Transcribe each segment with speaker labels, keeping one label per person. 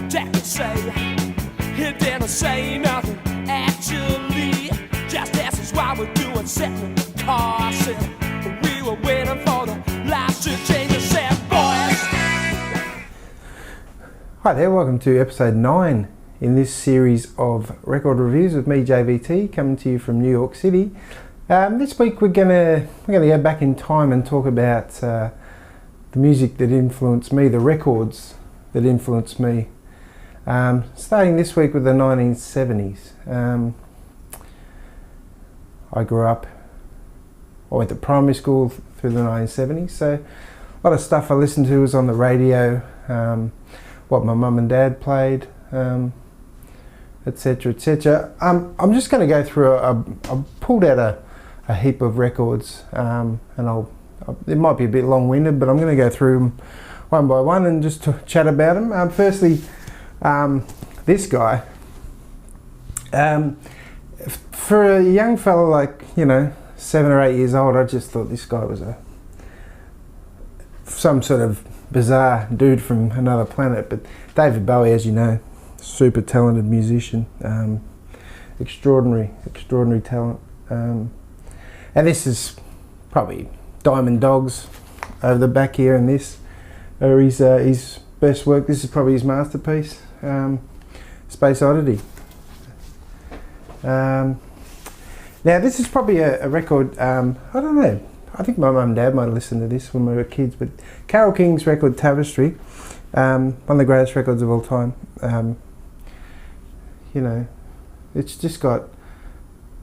Speaker 1: Jack would say he didn't say nothing, actually. Just asked us why we're doing setting the car. Said we were waiting for the lights to change. I said, boys.
Speaker 2: Hi there, welcome to episode 9 in this series of record reviews with me, JVT, coming to you from New York City. This week we're gonna go back in time and talk about the music that influenced me, the records that influenced me. Starting this week with the 1970s. I went to primary school through the 1970s, so a lot of stuff I listened to was on the radio, what my mum and dad played, etc, etc. I'm just going to go through, I pulled out a heap of records, and it might be a bit long-winded, but I'm going to go through them one by one and just to chat about them. Firstly, this guy. For a young fella like, 7 or 8 years old, I just thought this guy was some sort of bizarre dude from another planet. But David Bowie, as you know, super talented musician, extraordinary talent. And this is probably Diamond Dogs over the back here, and this are his best work. This is probably his masterpiece, Space Oddity. Now this is probably a record, I don't know, I think my mum and dad might have listened to this when we were kids, but Carole King's record Tapestry, one of the greatest records of all time. It's just got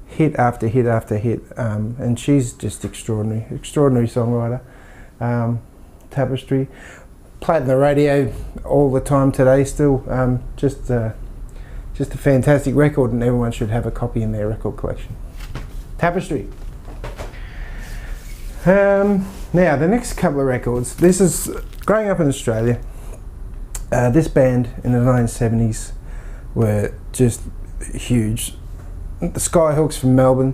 Speaker 2: hit after hit after hit, and she's just extraordinary songwriter. Tapestry, played on the radio all the time today still, just a fantastic record, and everyone should have a copy in their record collection. Tapestry. Now the next couple of records, this is growing up in Australia. This band in the 1970s were just huge. The Skyhooks from Melbourne,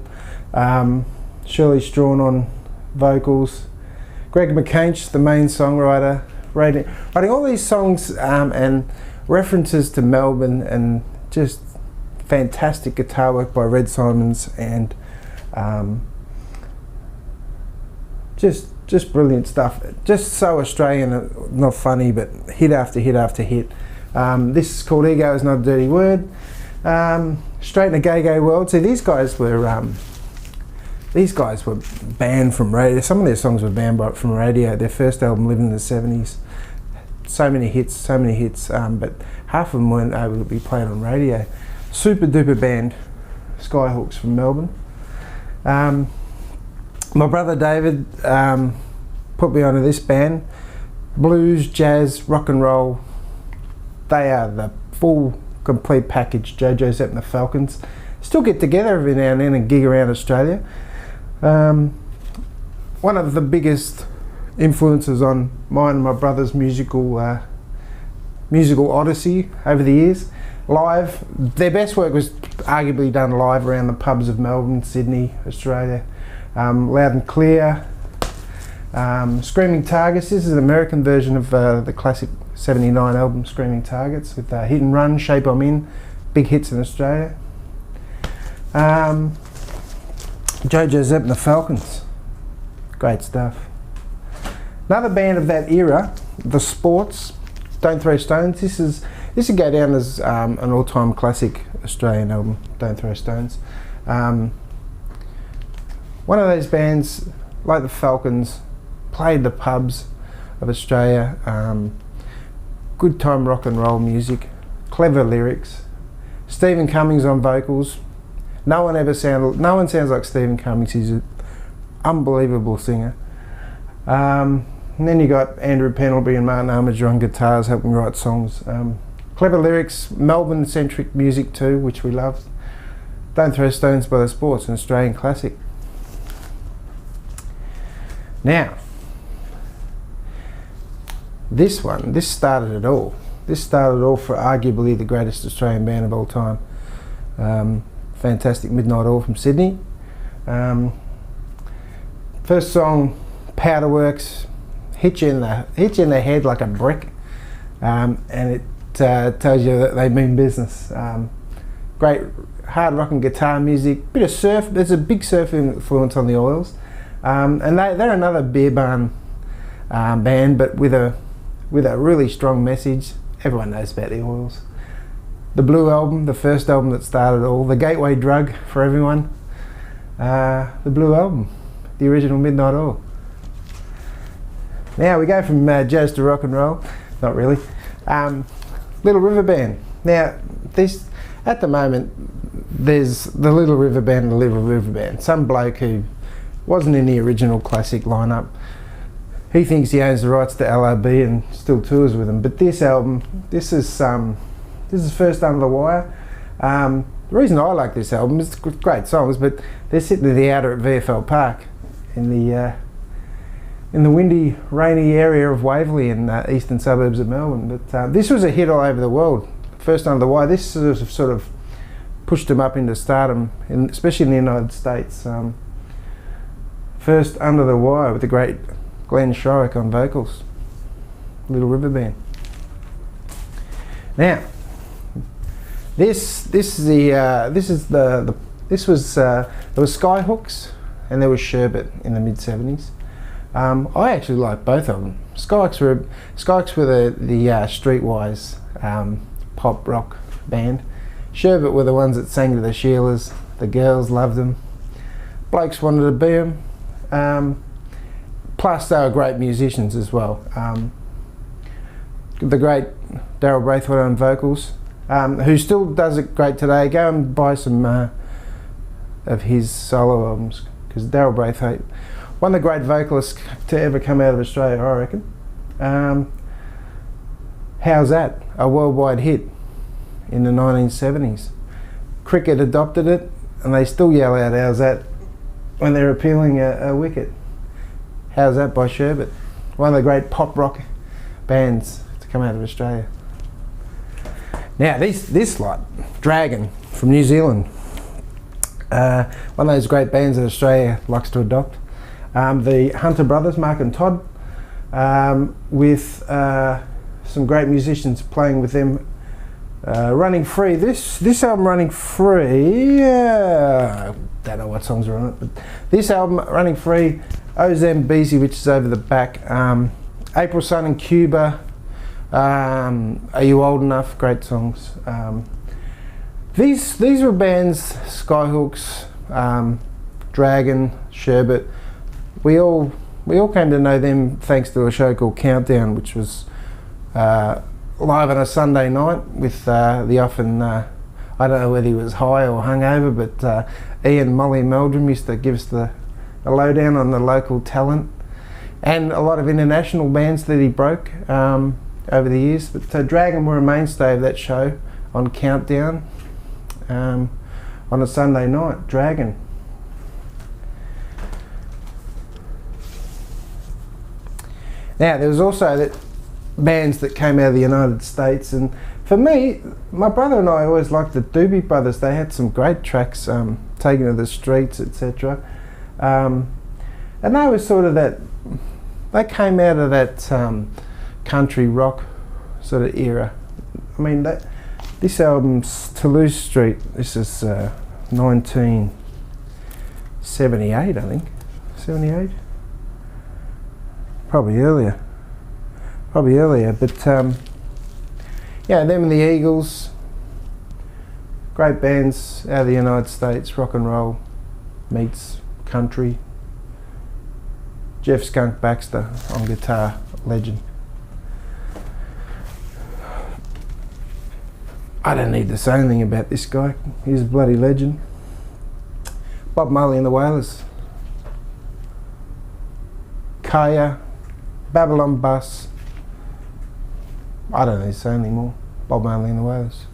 Speaker 2: Shirley Strawn on vocals, Greg McCainch, the main songwriter, writing all these songs and references to Melbourne, and just fantastic guitar work by Red Simons, and just brilliant stuff. Just so Australian, not funny, but hit after hit after hit. This is called Ego Is Not a Dirty Word. Straight in the gay world. See, these guys were banned from radio. Some of their songs were banned from radio. Their first album, Living in the 70s, so many hits, but half of them weren't able to be played on radio. Super duper band, Skyhooks from Melbourne. My brother David put me onto this band. Blues, jazz, rock and roll. They are the full complete package. Jojo Zep and the Falcons still get together every now and then and gig around Australia. One of the biggest influences on mine and my brother's musical odyssey over the years. Live, their best work was arguably done live around the pubs of Melbourne, Sydney, Australia. Loud and Clear, Screaming Targets. This is an American version of the classic 79 album Screaming Targets, with Hit and Run, Shape I'm In, big hits in Australia. Jojo Zep and the Falcons, great stuff. Another band of that era, The Sports, Don't Throw Stones. This would go down as an all-time classic Australian album, Don't Throw Stones. One of those bands, like the Falcons, played the pubs of Australia. Good time rock and roll music, clever lyrics. Stephen Cummings on vocals. No one sounds like Stephen Cummings. He's an unbelievable singer. And then you got Andrew Pendlebury and Martin Armiger on guitars helping write songs. Clever lyrics, Melbourne-centric music too, which we loved. Don't Throw Stones by The Sports, an Australian classic. Now, this started it all. This started it all for arguably the greatest Australian band of all time. Fantastic Midnight Oil from Sydney. First song, Powderworks, hit you in the head like a brick, and tells you that they mean business. Great hard rock and guitar music, bit of surf. There's a big surf influence on the Oils, and they're another beer barn band, but with a really strong message. Everyone knows about the Oils. The Blue Album, the first album that started it all, the gateway drug for everyone. The Blue Album, the original Midnight Oil. Now we go from jazz to rock and roll. Not really. Little River Band. Now this, at the moment, there's the Little River Band and the Little River Band. Some bloke who wasn't in the original classic lineup, he thinks he owns the rights to LRB and still tours with them. But this album, this is first Under the Wire. The reason I like this album is it's great songs, but they're sitting at the outer at VFL Park in the windy, rainy area of Waverley in eastern suburbs of Melbourne. But this was a hit all over the world. First Under the Wire. This sort of pushed them up into stardom, especially in the United States. First Under the Wire with the great Glenn Shorrock on vocals. Little River Band. Now, there was Skyhooks and there was Sherbet in the mid-70s. I actually like both of them. Skyhooks were the streetwise pop rock band. Sherbet were the ones that sang to the Sheilas. The girls loved them. Blokes wanted to be them. Plus they were great musicians as well. The great Daryl Braithwaite on vocals, who still does it great today. Go and buy some of his solo albums, because Daryl Braithwaite, one of the great vocalists to ever come out of Australia, I reckon. How's That? A worldwide hit in the 1970s. Cricket adopted it, and they still yell out "How's that" when they're appealing a wicket. How's That by Sherbet, one of the great pop rock bands to come out of Australia. Now this lot, Dragon from New Zealand, one of those great bands that Australia likes to adopt. The Hunter Brothers, Mark and Todd, with some great musicians playing with them. Running Free. This album, Running Free, I don't know what songs are on it, but this album, Running Free, Ozembeezy, which is over the back, April Sun in Cuba, Are You Old Enough? Great songs. These were bands, Skyhooks, Dragon, Sherbet. We all came to know them thanks to a show called Countdown, which was live on a Sunday night with the often, I don't know whether he was high or hungover, but Ian Molly Meldrum used to give us the lowdown on the local talent, and a lot of international bands that he broke over the years. But Dragon were a mainstay of that show on Countdown on a Sunday night. Dragon. Now there was also bands that came out of the United States, and for me, my brother and I always liked the Doobie Brothers. They had some great tracks, Taken to the Streets, etc. And they were sort of that, they came out of that country rock sort of era. I mean, this album's Toulouse Street, this is 1978, I think. 78? Probably earlier, but yeah, them and the Eagles, great bands out of the United States, rock and roll meets country. Jeff Skunk Baxter on guitar, legend. I don't need to say anything about this guy, he's a bloody legend. Bob Marley and the Wailers, Kaya, Babylon Bus. I don't need to say anything more. Bob Marley and the Wailers.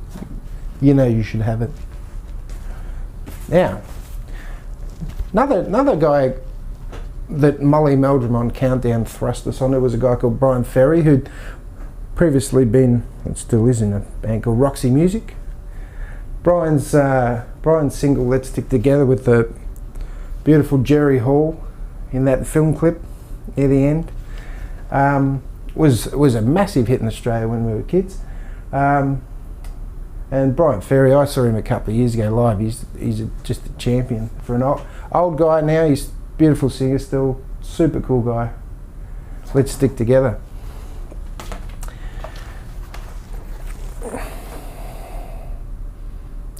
Speaker 2: You know you should have it. Now, another guy that Molly Meldrum on Countdown thrust us on, it was a guy called Brian Ferry, who'd previously been, and still is, in a band called Roxy Music. Brian's single Let's Stick Together with the beautiful Jerry Hall in that film clip near the end was a massive hit in Australia when we were kids. And Brian Ferry, I saw him a couple of years ago live. He's just a champion for an old guy now. He's a beautiful singer still, super cool guy. Let's stick together.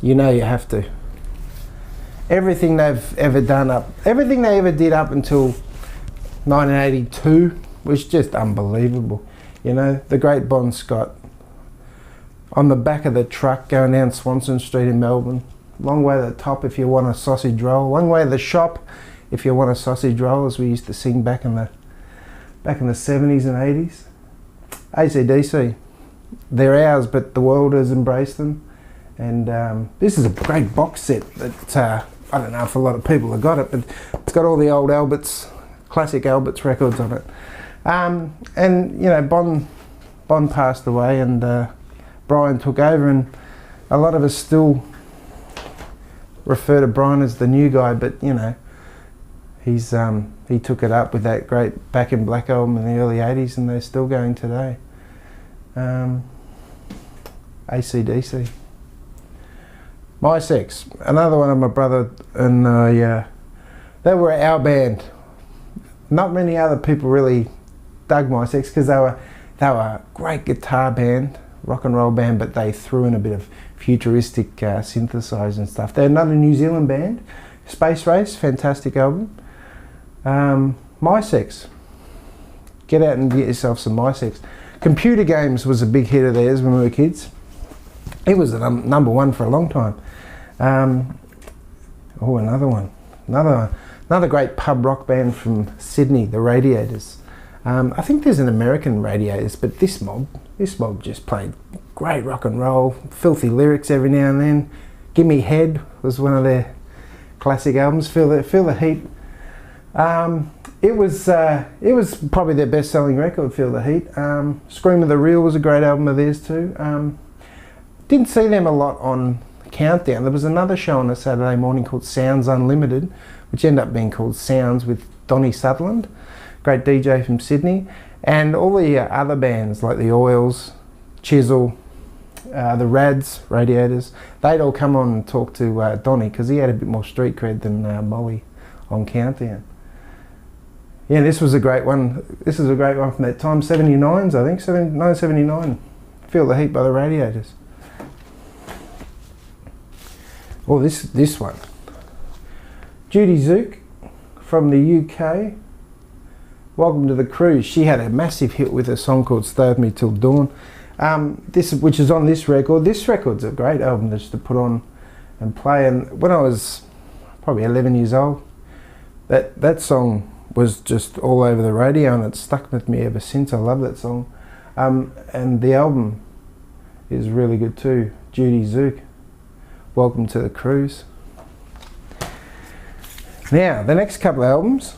Speaker 2: You know you have to. Everything they've ever done everything they ever did up until 1982 was just unbelievable. You know, the great Bon Scott on the back of the truck going down Swanson Street in Melbourne. Long way to the top if you want a sausage roll. Long way to the shop if you want a sausage roll, as we used to sing back in the 70s and 80s. AC/DC, they're ours, but the world has embraced them. And this is a great box set that I don't know if a lot of people have got it, but it's got all the old Alberts, classic Alberts records on it. And you know, Bon passed away, and Brian took over, and a lot of us still refer to Brian as the new guy, but you know, he took it up with that great Back in Black album in the early 80s, and they're still going today. AC/DC. My Sex, another one of my brother and they were our band. Not many other people really dug My Sex because they were a great guitar band, rock and roll band, but they threw in a bit of futuristic synthesizer and stuff. They're another New Zealand band. Space Race, fantastic album. My Sex. Get out and get yourself some My Sex. Computer Games was a big hit of theirs when we were kids. It was the number one for a long time. Another one. Another great pub rock band from Sydney, the Radiators. I think there's an American Radiators, but this mob just played great rock and roll, filthy lyrics every now and then. Gimme Head was one of their classic albums. Feel the Heat. It was probably their best-selling record, Feel the Heat. Scream of the Real was a great album of theirs too. Didn't see them a lot on Countdown. There was another show on a Saturday morning called Sounds Unlimited, which ended up being called Sounds with Donny Sutherland, great DJ from Sydney, and all the other bands like the Oils, Chisel, the Rads, Radiators. They'd all come on and talk to Donny because he had a bit more street cred than Molly on Countdown. Yeah, this was a great one. This is a great one from that time, 79s, I think, 1979. Feel the Heat by the Radiators. Or this one. Judy Zook from the UK. Welcome to the Cruise. She had a massive hit with a song called Stay With Me Till Dawn. Which is on this record. This record's a great album just to put on and play. And when I was probably 11 years old, that song was just all over the radio, and it's stuck with me ever since. I love that song. And the album is really good too. Judy Zook. Welcome to the Cruise. Now, the next couple of albums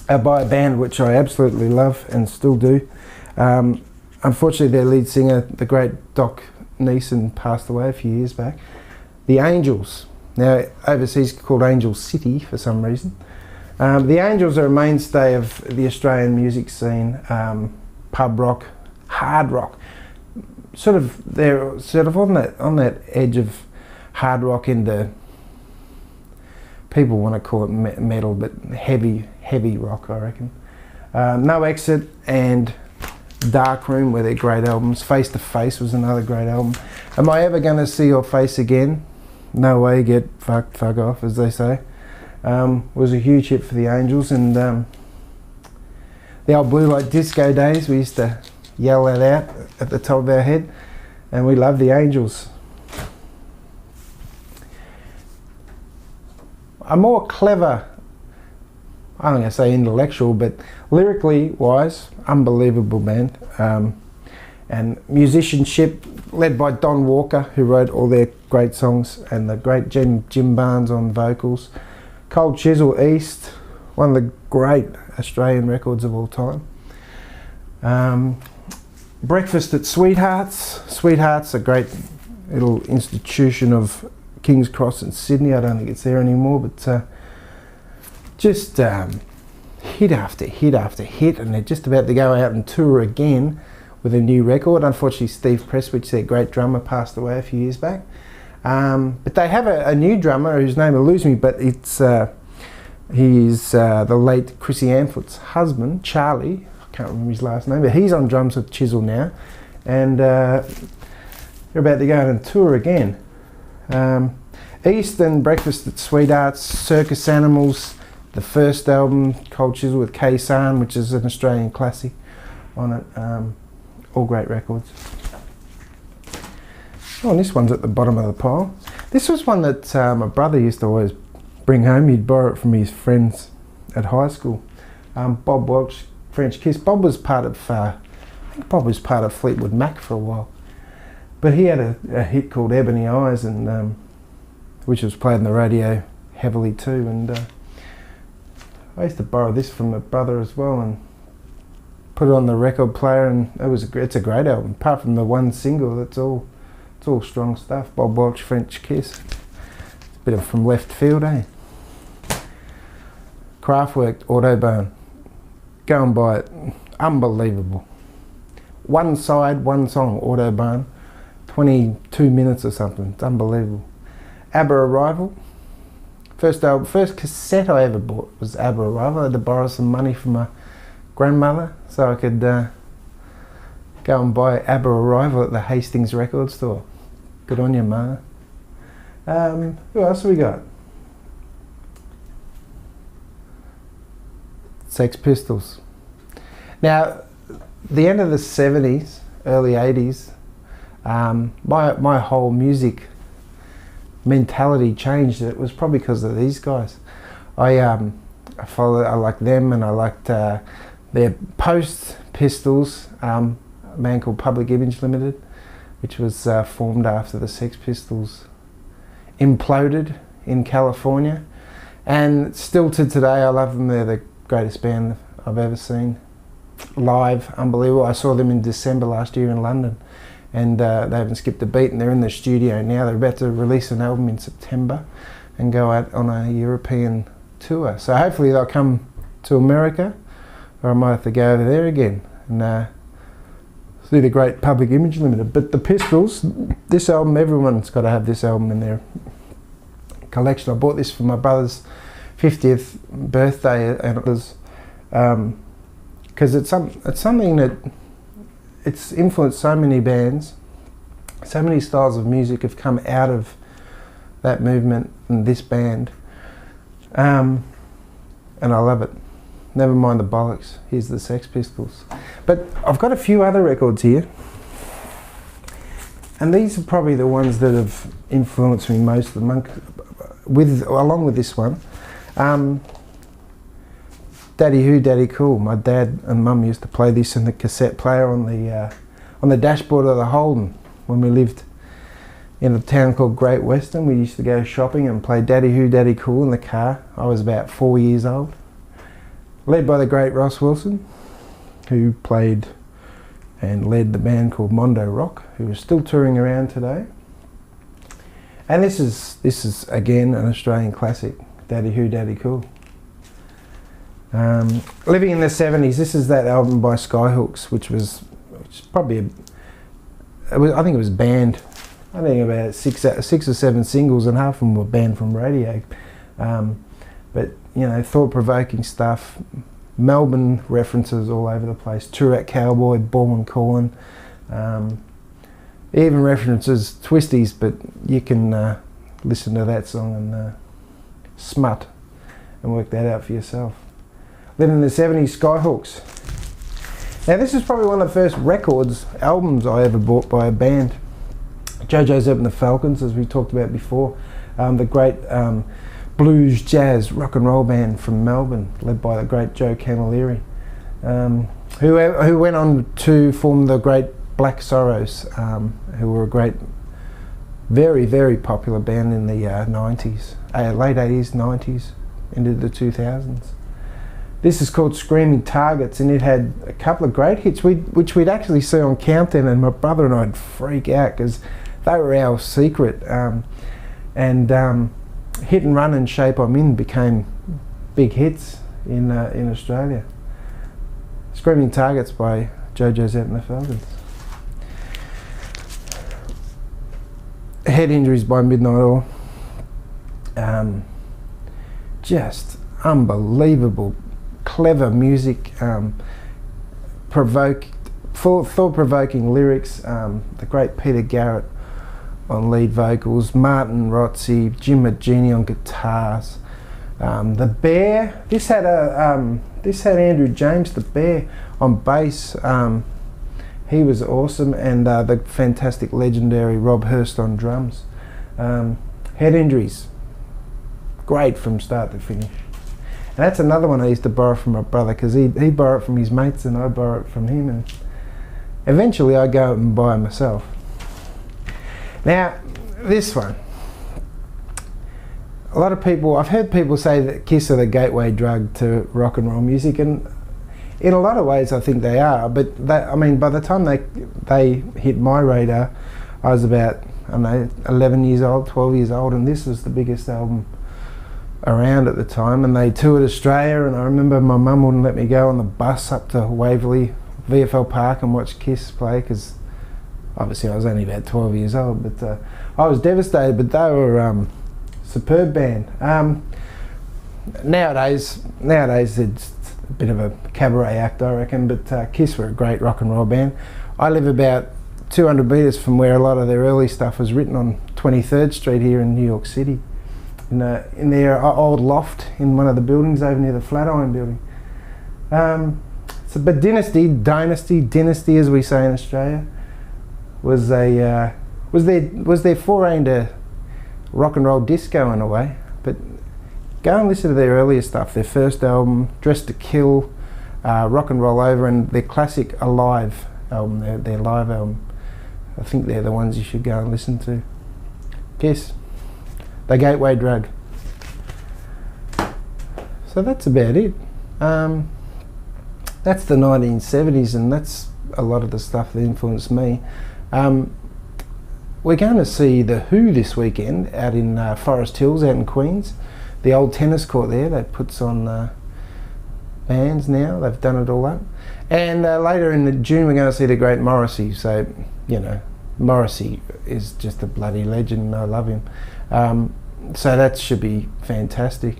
Speaker 2: are by a band which I absolutely love and still do. Unfortunately, their lead singer, the great Doc Neeson, passed away a few years back. The Angels. Now, overseas called Angel City for some reason. The Angels are a mainstay of the Australian music scene. Pub rock, hard rock. They're sort of on that edge of hard rock into, people want to call it metal, but heavy rock, I reckon. No Exit and Dark Room were their great albums. Face to Face was another great album. Am I Ever Gonna See Your Face Again? No Way, Get Fucked, Fuck Off, as they say. Was a huge hit for the Angels, and the old Blue Light Disco days, we used to yell that out at the top of our head, and we love the Angels. A more clever, I'm going to say intellectual, but lyrically wise, unbelievable band. And musicianship led by Don Walker, who wrote all their great songs, and the great Jim Barnes on vocals. Cold Chisel East, one of the great Australian records of all time. Breakfast at Sweethearts. Sweethearts, a great little institution of King's Cross in Sydney. I don't think it's there anymore, but just hit after hit after hit, and they're just about to go out and tour again with a new record. Unfortunately, Steve Prestwich, their great drummer, passed away a few years back. But they have a new drummer whose name eludes me, but it's he's the late Chrissy Amphlet's husband, Charlie. I can't remember his last name, but he's on drums with Chisel now, and they're about to go on a tour again. East and Breakfast at Sweethearts, Circus Animals, the first album, Cold Chisel with K-San, which is an Australian classic on it. All great records. Oh, and this one's at the bottom of the pile. This was one that my brother used to always bring home. He'd borrow it from his friends at high school. Bob Welch, French Kiss. Bob was part of, I think Bob was part of Fleetwood Mac for a while. But he had a hit called Ebony Eyes, and which was played on the radio heavily too. And I used to borrow this from my brother as well and put it on the record player, and it's a great album. Apart from the one single, it's all strong stuff. Bob Welch, French Kiss. It's a bit of from left field, eh? Kraftwerk, Autobahn. Go and buy it. Unbelievable. One side, one song, Autobahn. 22 minutes or something. It's unbelievable. ABBA Arrival. First cassette I ever bought was ABBA Arrival. I had to borrow some money from my grandmother so I could go and buy ABBA Arrival at the Hastings record store. Good on you, Ma. Who else have we got? Sex Pistols. Now, the end of the 70s, early 80s, my whole music mentality changed. It was probably because of these guys. I liked them, and I liked their post Pistols, a man called Public Image Limited, which was formed after the Sex Pistols imploded in California, and still to today I love them. They're the greatest band I've ever seen live. Unbelievable. I saw them in December last year in London, and they haven't skipped a beat, and they're in the studio now. They're about to release an album in September and go out on a European tour, so hopefully they'll come to America, or I might have to go over there again and see the great Public Image Limited. But the Pistols, this album, everyone's got to have this album in their collection. I bought this for my brother's 50th birthday, and it was because it's something that it's influenced so many bands. So many styles of music have come out of that movement and this band, and I love it. Never mind the bollocks. Here's the Sex Pistols. But I've got a few other records here, and these are probably the ones that have influenced me most. Along with this one, Daddy Who, Daddy Cool. My dad and mum used to play this in the cassette player on the dashboard of the Holden when we lived in a town called Great Western. We used to go shopping and play Daddy Who, Daddy Cool in the car. I was about 4 years old. Led by the great Ross Wilson, who played and led the band called Mondo Rock, who is still touring around today. And this is again an Australian classic, Daddy Who, Daddy Cool. Living in the 70s, this is that album by Skyhooks, which is probably I think it was banned. I think about six or seven singles, and half of them were banned from radio. But you know, thought-provoking stuff, Melbourne references all over the place, Toorak Cowboy, Ball and Corn, even references Twisties, but you can listen to that song and smut and work that out for yourself. Then in the 70s, Skyhooks. Now this is probably one of the first albums I ever bought by a band. JoJo's Up and the Falcons, as we talked about before, the great blues, jazz, rock and roll band from Melbourne, led by the great Joe Camilleri, who went on to form the great Black Sorrows, who were a great, very, very popular band in the 90s, late 80s, 90s, into the 2000s. This is called Screaming Targets, and it had a couple of great hits, which we'd actually see on Countdown, and my brother and I'd freak out because they were our secret. Hit and Run and Shape I'm In became big hits in Australia. Screaming Targets by JoJo's Out and the Falcons. Head Injuries by Midnight Oil. Just unbelievable, clever music, thought-provoking lyrics. The great Peter Garrett on lead vocals, Martin Rotzi, Jim Magini on guitars. The Bear. This had Andrew James, the Bear, on bass. He was awesome, and the fantastic, legendary Rob Hurst on drums. Head Injuries, great from start to finish. And that's another one I used to borrow from my brother, because he borrowed it from his mates and I borrowed it from him, and eventually I go out and buy it myself. Now, this one. A lot of people, I've heard people say that Kiss are the gateway drug to rock and roll music, and in a lot of ways I think they are, but I mean, by the time they hit my radar, I was about, I don't know, 11 years old, 12 years old, and this was the biggest album around at the time, and they toured Australia, and I remember my mum wouldn't let me go on the bus up to Waverley, VFL Park, and watch Kiss play, because obviously I was only about 12 years old, but I was devastated, but they were superb band. Nowadays it's a bit of a cabaret act, I reckon, but Kiss were a great rock and roll band. I live about 200 metres from where a lot of their early stuff was written, on 23rd Street here in New York City, in their old loft in one of the buildings over near the Flatiron building. But Dynasty as we say in Australia, was their foray into rock and roll disco in a way. But go and listen to their earlier stuff, their first album, Dressed to Kill, Rock and Roll Over, and their classic Alive album, their live album. I think they're the ones you should go and listen to. Kiss, the gateway drug. So that's about it. That's the 1970s, and that's a lot of the stuff that influenced me. We're going to see The Who this weekend out in Forest Hills out in Queens. The old tennis court there that puts on bands now. They've done it all up. And later in June we're going to see the great Morrissey. So, you know, Morrissey is just a bloody legend. I love him. So that should be fantastic.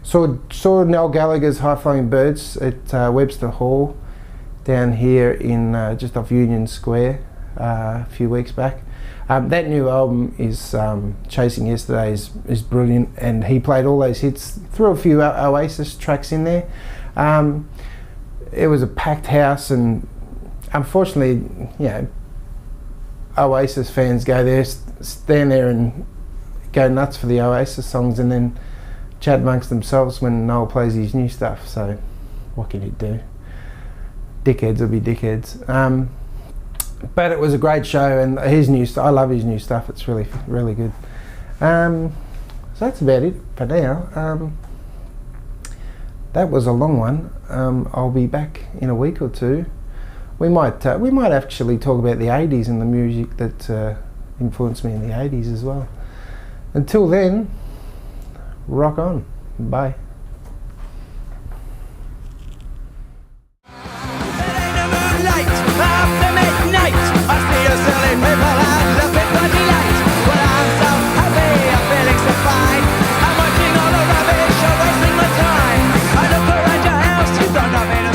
Speaker 2: Saw Noel Gallagher's High Flying Birds at Webster Hall down here in just off Union Square a few weeks back. That new album is Chasing Yesterday is brilliant, and he played all those hits, threw a few Oasis tracks in there. It was a packed house, and unfortunately, you know, Oasis fans go there, stand there and go nuts for the Oasis songs, and then chat amongst themselves when Noel plays his new stuff. So what can you do? Dickheads will be dickheads. But it was a great show, and his new I love his new stuff. It's really, really good. So that's about it for now. That was a long one. I'll be back in a week or two. We might actually talk about the 80s and the music that influenced me in the 80s as well. Until then, rock on. Bye.
Speaker 1: After midnight, I see you silly people and looking for delight. Well, I'm so happy, I'm feeling so fine. I'm watching all the rubbish, you're wasting my time. I look around your house, you've got nothing